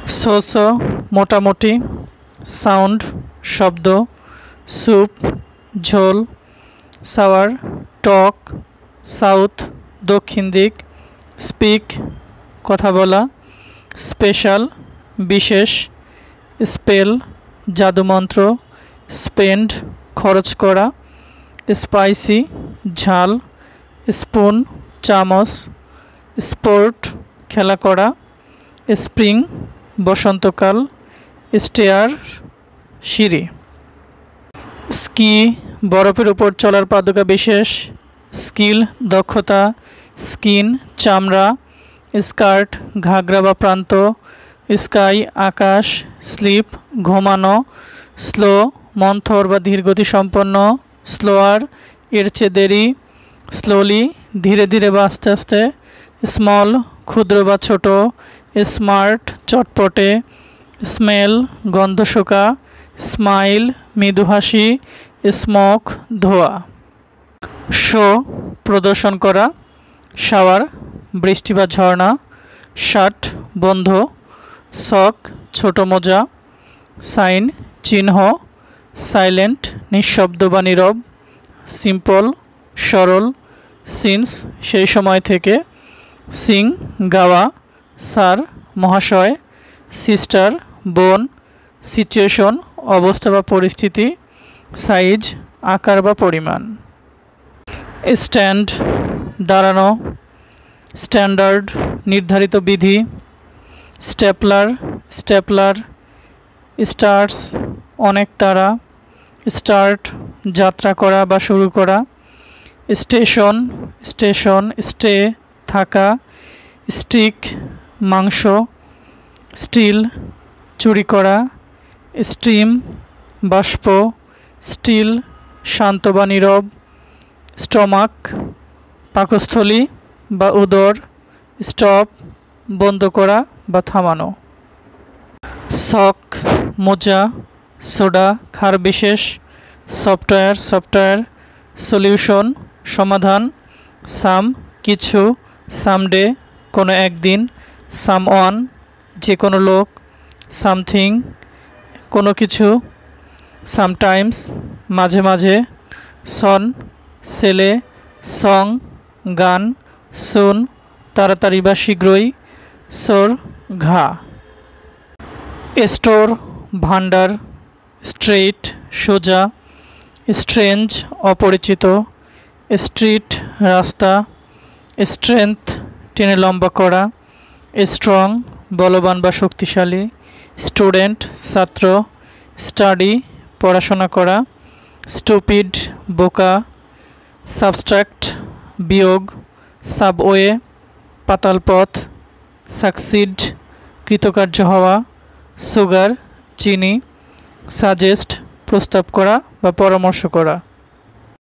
So মোটামুটি, sound শব্দ, soup ঝোল, সাওয়ার টক, সাউথ দক্ষিণ দিক, স্পিক কথা বলা, স্পেশাল বিশেষ, স্পেল জাদুমন্ত্র, স্পেন্ড খরচ করা, স্পাইসি ঝাল, স্পুন চামচ, স্পোর্ট খেলা করা, স্প্রিং বসন্তকাল, স্টেয়ার সিঁড়ি, স্কি বরফের উপর চলার পাদুকা বিশেষ, স্কিল দক্ষতা, স্কিন চামড়া, স্কার্ট ঘাগরা বা প্রান্ত, স্কাই আকাশ, স্লিপ ঘুমানো, স্লো মন্থর বা ধীরগতি সম্পন্ন, স্লোয়ার এর চেয়ে দেরি, স্লোলি ধীরে ধীরে বা আস্তে আস্তে, স্মল ক্ষুদ্র বা ছোট, স্মার্ট চটপটে, স্মেল গন্ধ শোকা, স্মাইল মৃদু হাসি, স্মোক ধোঁয়া, শো প্রদর্শন করা, শাওয়ার বৃষ্টি বা ঝর্ণা, শার্ট বন্ধ, সক ছোট মোজা, সাইন চিহ্ন, সাইলেন্ট নিঃশব্দ বা নীরব, সিম্পল সরল, সিন্স সেই সময় থেকে, সিং গাওয়া, স্যার মহাশয়, সিস্টার বোন, সিচুয়েশন অবস্থা বা পরিস্থিতি, সাইজ আকার বা পরিমাণ, স্ট্যান্ড দাঁড়ানো, স্ট্যান্ডার্ড নির্ধারিত বিধি, স্টেপলার স্টেপলার, স্টার্স অনেক তারা, স্টার্ট যাত্রা করা বা শুরু করা, স্টেশন স্টেশন স্টে থাকা, স্টিক মাংস, স্টিল চুরি করা, স্ট্রিম বাষ্প, স্টিল শান্ত বা নীরব, স্টমাক পাকস্থলী বা উদর, স্টপ বন্ধ করা বা থামানো, সক মোজা, সোডা ক্ষার বিশেষ, সফটওয়্যার সফটওয়্যার, সলিউশন সমাধান, সাম কিছু, সামডে কোনো একদিন, সামওয়ান যে কোনো লোক, সামথিং কোনো কিছু, সামটাইমস মাঝে মাঝে, সন ছেলে, সং গান, সুন তাড়াতাড়ি বা শীঘ্রই, সোর ঘা, স্টোর ভান্ডার, স্ট্রেইট সোজা, স্ট্রেঞ্জ অপরিচিত, স্ট্রিট রাস্তা, স্ট্রেংথ টেনে লম্বা করা, স্ট্রং বলবান বা শক্তিশালী, স্টুডেন্ট ছাত্র, স্টাডি পড়াশোনা করা, স্টুপিড বোকা, সাবস্ট্রাক্ট বিয়োগ, সাবওয়ে পাতালপথ, সাকসিড কৃতকার্য হওয়া, সুগার চিনি, সাজেস্ট প্রস্তাব করা বা পরামর্শ করা।